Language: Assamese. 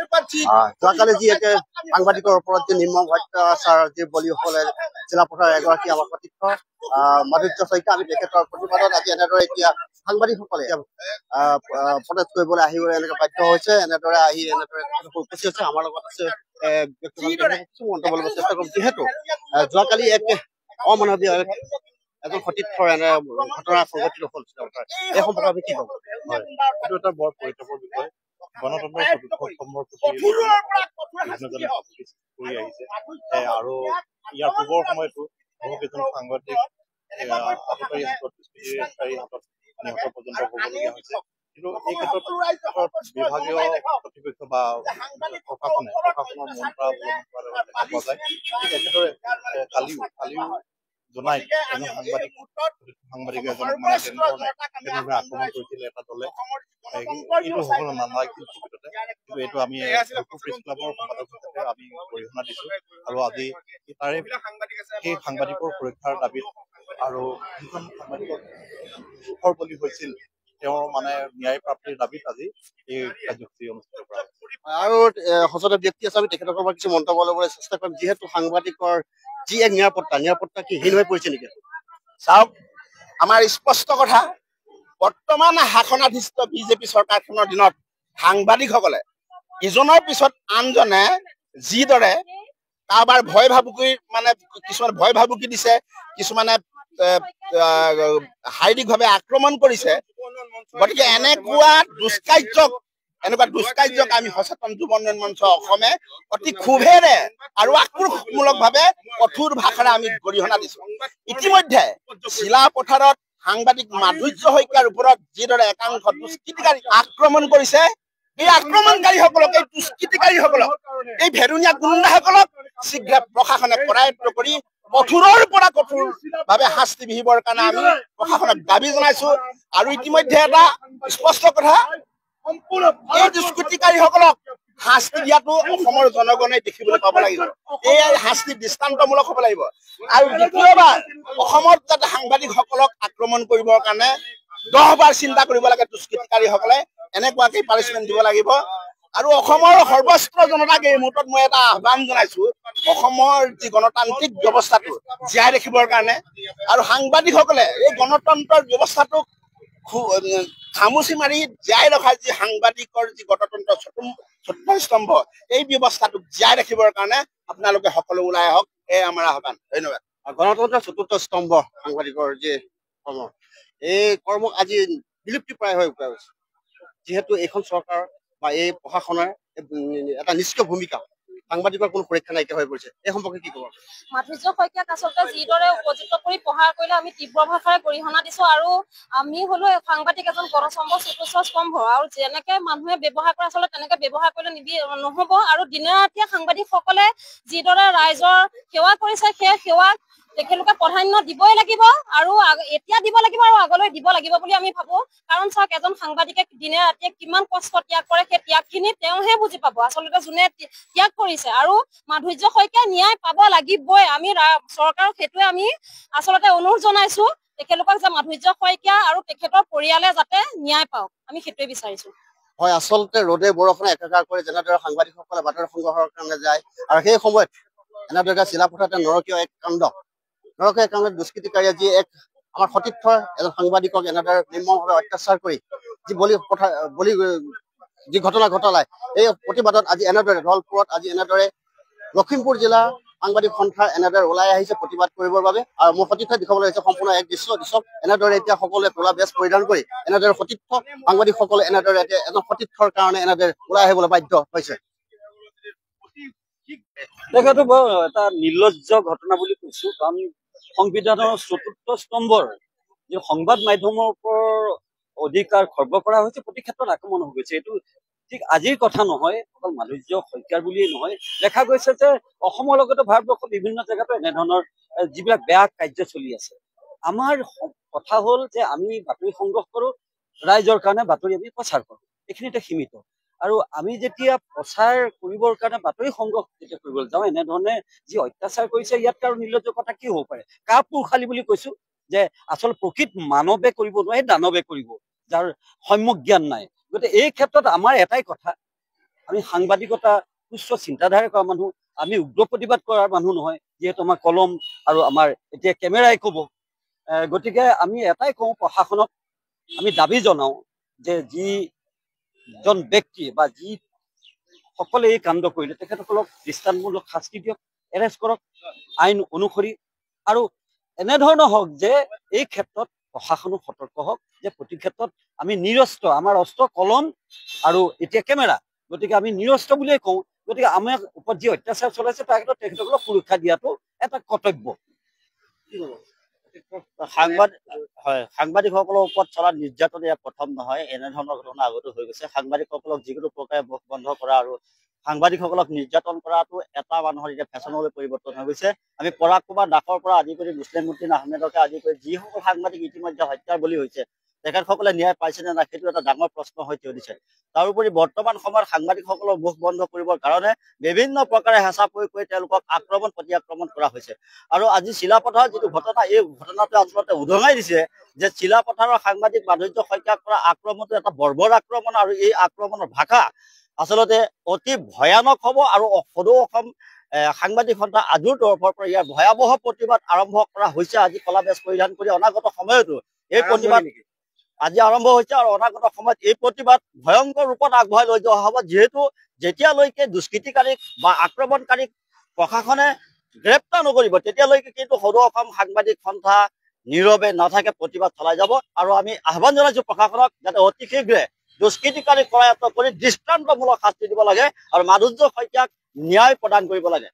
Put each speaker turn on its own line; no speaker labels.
যোৱাকালি যি একে সাংবাদিকৰ ওপৰত যি নিৰ্মম অত্যাচাৰ যি বলিসকলে জিলা পথাৰৰ এগৰাকী আমাৰ সতীৰ্থ মাধুৰ্য শইকীয়া, আমি তেখেতৰ প্ৰতিবাদত আজি এনেদৰে এতিয়া সাংবাদিকসকলে প্ৰটেষ্ট কৰিবলৈ আহিব এনেকে বাধ্য হৈছে। এনেদৰে আহি এনেদৰে উপস্থিত হৈছে। আমাৰ লগত আছে মন্তব্য ল'ব চেষ্টা কৰিম। যিহেতু যোৱাকালি এক অমানৱীয় এজন সতীৰ্থৰ এনে ঘটনা সংঘটিত হ'ল, এই সম্পৰ্কে আমি কি ক'ব?
হয়, এইটো এটা বৰ পৰিতাপৰ বিষয়। গণতন্ত্ৰৰ চতুৰ্থ স্তম্ভৰ প্ৰতি বিভিন্নজনে কৰি আহিছে আৰু ইয়াৰ পূৰ্বৰ সময়তো বহু কেইজন সাংবাদিক আততায়ী হাতত নিহত পৰ্যন্ত হ'বলগীয়া হৈছে। কিন্তু এই ক্ষেত্ৰত বিভাগীয় কৰ্তৃপক্ষ বা প্ৰশাসনৰ মন কৰা দেখা পোৱা যায়। একেদৰে কালিও জনাই এজন সাংবাদিক এজনক মানে তেনেধৰণে আক্ৰমণ কৰিছিলে এটা দলে। এইটো হ'ব নালাগিছিল প্ৰকৃততে, কিন্তু এইটো আমি প্ৰেছ ক্লাবৰ সম্পাদক হিচাপে আমি গৰিহণা দিছো আৰু আজি তাৰে সেই সাংবাদিকৰ সুৰক্ষাৰ দাবীত আৰু যিখন সাংবাদিকৰ মুখৰ বলি হৈছিল তেওঁৰ মানে ন্যায় প্ৰাপ্তিৰ দাবীত আজি এই কাৰ্যসূচী অনুষ্ঠিত কৰা হৈছে।
আৰু সচেতন ব্যক্তি আছে, আমি তেখেতসকলৰ পৰা কিছু মন্তব্য ল'বলৈ চেষ্টা কৰিম। যিহেতু সাংবাদিকৰ যি এক নিৰাপত্তা কি হীন হৈ পৰিছে নেকি?
চাওক, আমাৰ স্পষ্ট কথা, বৰ্তমান শাসনাধিষ্ঠ বিজেপি চৰকাৰখনৰ দিনত সাংবাদিকসকলে ইজনৰ পিছত আনজনে যিদৰে কাৰোবাৰ ভয় ভাবুকি দিছে, কিছুমানে শাৰীৰিকভাৱে আক্ৰমণ কৰিছে। গতিকে এনেকুৱা দুষ্কাৰ্যক আমি সচেতন যুৱ উন্নয়ন মঞ্চ অসমে অতি ক্ষোভেৰে আৰু আক্ৰোশমূলকভাৱে কঠোৰ ভাষাৰে আমি গৰিহণা দিছো। ইতিমধ্যে চিলা পথাৰত সাংবাদিক মাধুৰ্য শইকীয়াৰ ওপৰত যিদৰে একাংশ দুষ্কৃতিকাৰী আক্ৰমণ কৰিছে, এই আক্ৰমণকাৰীসকলক, এই দুষ্কৃতিকাৰীসকলক, এই ভেৰুণীয়া গুণ্ডাসকলক শীঘ্ৰে প্ৰশাসনে কৰায়ত্ব কৰি কঠোৰৰ পৰা কঠোৰ ভাৱে শাস্তি বিহিবৰ কাৰণে আমি প্ৰশাসনক দাবী জনাইছো। আৰু ইতিমধ্যে এটা স্পষ্ট কথা, এই দুষ্কৃতিকাৰীসকলক শাস্তি দিয়াটো অসমৰ জনগণে দেখিবলৈ পাব লাগিব। এই শাস্তি দৃষ্টান্তমূলক হ'ব লাগিব। আৰু দ্বিতীয়বাৰ অসমত যাতে সাংবাদিকসকলক আক্ৰমণ কৰিবৰ কাৰণে 10 বাৰ চিন্তা কৰিব লাগে দুষ্কৃতিকাৰীসকলে, এনেকুৱাকে পানিছমেণ্ট দিব লাগিব। আৰু অসমৰ সৰ্বস্ত্ৰ জনতাক এই মুহূৰ্তত মই এটা আহ্বান জনাইছো, অসমৰ যি গণতান্ত্ৰিক ব্যৱস্থাটো জীয়াই ৰাখিবৰ কাৰণে আৰু সাংবাদিকসকলে এই গণতন্ত্ৰৰ ব্যৱস্থাটোক খামুচি মাৰি জীয়াই ৰখাৰ যি সাংবাদিকৰ যি গণতন্ত্ৰৰ চতুৰ্থ স্তম্ভ, এই ব্যৱস্থাটোক জীয়াই ৰাখিবৰ কাৰণে আপোনালোকে সকলো ওলাই আহক, এই আমাৰ আহ্বান। ধন্যবাদ।
গণতন্ত্ৰৰ চতুৰ্থ স্তম্ভ সাংবাদিকৰ যি কৰ্ম, এই কৰ্ম আজি বিলুপ্তি প্ৰায় হৈ গৈছে। যিহেতু এইখন চৰকাৰ বা এই প্ৰশাসনৰ এটা নিষ্ক্ৰিয় ভূমিকা, সাংবাদিকৰ কোনো সুৰক্ষা নাইকিয়া হৈ পৰিছে, এই সম্পৰ্কে কি ক'ব?
মাধুৰ্য শইকীয়াক আচলতে যিদৰে উপযুক্ত কৰি প্ৰহাৰ কৰিলে আমি তীব্ৰ ভাষাৰে গৰিহণা দিছো। আৰু আমি হলো সাংবাদিক এজন গণতন্ত্ৰৰ চতুৰ্থ স্তম্ভ, আৰু যেনেকে মানুহে ব্যৱহাৰ কৰে আচলতে তেনেকে ব্যৱহাৰ কৰিলে নহব। আৰু দিনে ৰাতিয়ে সাংবাদিকসকলে যিদৰে ৰাইজৰ সেৱা কৰিছে, সেই সেৱাক তেখেতলোকে প্ৰাধান্য দিবই লাগিব, আৰু এতিয়া দিব লাগিব আৰু আগলৈ দিব লাগিব বুলি আমি ভাবো। কাৰণ চাওক, এজন সাংবাদিকে দিনে ৰাতিয়ে কিমান কষ্ট ত্যাগ কৰে, সেই ত্যাগখিনি তেওঁহে বুজি পাব আচলতে যোনে ত্যাগ কৰিছে। আৰু মাধুৰ্য শইকীয়া ন্যায় পাব লাগিবই। আমি চৰকাৰক সেইটোৱে আমি আচলতে অনুৰোধ জনাইছো, তেখেতলোকক যে মাধুৰ্য শইকীয়া আৰু তেখেতৰ পৰিয়ালে যাতে ন্যায় পাওক, আমি সেইটোৱে বিচাৰিছো।
হয়, আচলতে ৰ'দে বৰষুণে একাকাৰ কৰি যেনেদৰে সাংবাদিকসকলে বাতৰি সংগ্ৰহৰ কাৰণে যায়, আৰু সেই সময়ত এনেদৰে চিলাপথাৰতে নৰকীয় এক কাণ্ডত দুষ্কৃতিকাৰীয়ে যি এক আমাৰ সতীৰ্থৰ এজন সাংবাদিকক এনেদৰে নিৰ্মমভাৱে অত্যাচাৰ কৰি যি যি ঘটনা ঘটালে, এই প্ৰতিবাদত আজি এনেদৰে ধলপুৰত আজি এনেদৰে লখিমপুৰ জিলা সাংবাদিক সন্থা এনেদৰে ওলাই আহিছে প্ৰতিবাদ কৰিবৰ বাবে। আৰু মোৰ সতীৰ্থ দেখাবলৈ হৈছে সম্পূৰ্ণ এক দৃশ্য এনেদৰে এতিয়া সকলোৱে ক'লা বেজ পৰিধান কৰি এনেদৰে সতীৰ্থ সাংবাদিকসকলে এনেদৰে এতিয়া এজন সতীৰ্থৰ কাৰণে এনেদৰে ওলাই আহিবলৈ বাধ্য হৈছে।
তেখেতো এটা নিৰ্লজ্জ ঘটনা বুলি কৈছো, কাৰণ সংবিধানৰ চতুৰ্থ স্তম্ভৰ যি সংবাদ মাধ্যমৰ ওপৰত অধিকাৰ খৰ্ব কৰা হৈছে, প্ৰতি ক্ষেত্ৰত আক্ৰমণ হৈ গৈছে। এইটো ঠিক আজিৰ কথা নহয়, অকল মাধুৰ্য শইকীয়াৰ বুলিয়েই নহয়, দেখা গৈছে যে অসমৰ লগতে ভাৰতবৰ্ষৰ বিভিন্ন জেগাতো এনেধৰণৰ যিবিলাক বেয়া কাৰ্য চলি আছে। আমাৰ কথা হ'ল যে আমি বাতৰি সংগ্ৰহ কৰো, ৰাইজৰ কাৰণে বাতৰি আমি প্ৰচাৰ কৰো, এইখিনিতে সীমিত। আৰু আমি যেতিয়া প্ৰচাৰ কৰিবৰ কাৰণে বাতৰি সংগ্ৰহ যেতিয়া কৰিবলৈ যাওঁ, এনেধৰণে যি অত্যাচাৰ কৰিছে, ইয়াত আৰু নিৰ্লজ্জ কথা কি হ'ব পাৰে? কাপুৰুষালি বুলি কৈছো যে আচল প্ৰকৃত মানৱে কৰিব নোৱাৰে, দানৱে কৰিব, যাৰ সম্যক জ্ঞান নাই। গতিকে এই ক্ষেত্ৰত আমাৰ এটাই কথা, আমি সাংবাদিকতা উচ্চ চিন্তাধাৰা কৰা মানুহ, আমি উগ্ৰ প্ৰতিবাদ কৰাৰ মানুহ নহয়, যিহেতু আমাৰ কলম আৰু আমাৰ এতিয়া কেমেৰাই ক'ব। গতিকে আমি এটাই কওঁ, প্ৰশাসনক আমি দাবী জনাওঁ যে যিজন ব্যক্তি বা যি সকলে এই কাণ্ড কৰিলে তেখেতসকলক দৃষ্টান্তমূলক শাস্তি দিয়ক, এৰেষ্ট কৰক আইন অনুসৰি। আৰু এনেধৰণৰ হওক যে এই ক্ষেত্ৰত প্ৰশাসনো সতৰ্ক হওক যে প্ৰতি ক্ষেত্ৰত আমি নিৰস্ত্ৰ, আমাৰ অস্ত্ৰ কলম আৰু এতিয়া কেমেৰা, গতিকে আমি নিৰস্ত্ৰ বুলিয়ে কওঁ। গতিকে আমাৰ ওপৰত যি অত্যাচাৰ চলাইছে তাৰ ক্ষেত্ৰত তেখেতসকলক সুৰক্ষা দিয়াটো এটা কৰ্তব্য। সাংবাদিকসকলৰ ওপৰত চলা নিৰ্যাতন এয়া প্ৰথম নহয়, এনেধৰণৰ ঘটনা আগতো হৈ গৈছে। সাংবাদিকসকলক যিকোনো প্ৰকাৰে মুখ বন্ধ কৰা আৰু সাংবাদিকসকলক নিৰ্যাতন কৰাটো এটা মানুহৰ এতিয়া ফেশ্বনলৈ পৰিৱৰ্তন হৈ গৈছে। আমি পৰাগ কুমাৰ দাসৰ পৰা আদি কৰি মুছলিমউদ্দিন আহমেদকে আদি কৰি যিসকল সাংবাদিক ইতিমধ্যে হত্যাৰ বলি হৈছে, তেখেতসকলে ন্যায় পাইছে নে নাই সেইটো এটা ডাঙৰ প্ৰশ্ন হৈ থিয় দিছে। তাৰোপৰি বৰ্তমান সময়ত সাংবাদিকসকলৰ মুখ বন্ধ কৰিবৰ কাৰণে বিভিন্ন প্ৰকাৰে হেঁচা প্ৰয়োগ কৰি তেওঁলোকক আক্ৰমণ প্ৰতি আক্ৰমণ কৰা হৈছে। আৰু আজি চিলাপথাৰৰ যিটো ঘটনা, এই ঘটনাটোৱে আচলতে উদঙাই দিছে যে চিলাপথাৰৰ সাংবাদিক মাধুৰ্য শইকীয়াক কৰা আক্ৰমণটো এটা বৰ্বৰ আক্ৰমণ, আৰু এই আক্ৰমণৰ ভাষা আচলতে অতি ভয়ানক হ'ব। আৰু সদৌ অসম সাংবাদিক সন্থা আজুৰ তৰফৰ পৰা ইয়াৰ ভয়াৱহ প্ৰতিবাদ আৰম্ভ কৰা হৈছে। আজি কলা বেজ পৰিধান কৰি অনাগত সময়তো এই প্ৰতিবাদ আজি আৰম্ভ হৈছে, আৰু অনাগত সময়ত এই প্ৰতিবাদ ভয়ংকৰ ৰূপত আগবঢ়াই লৈ যোৱা হ'ব। যিহেতু যেতিয়ালৈকে দুষ্কৃতিকাৰীক বা আক্ৰমণকাৰীক প্ৰশাসনে গ্ৰেপ্তাৰ নকৰিব তেতিয়ালৈকে কিন্তু সদৌ অসম সাংবাদিক সন্থা নীৰৱে নাথাকে, প্ৰতিবাদ চলাই যাব। আৰু আমি আহ্বান জনাইছো প্ৰশাসনক যাতে অতি শীঘ্ৰে দুষ্কৃতিকাৰীক কৰায়ত্ব কৰি দৃষ্টান্তমূলক শাস্তি দিব লাগে আৰু মাধুৰ্য শইকীয়াক ন্যায় প্ৰদান কৰিব লাগে।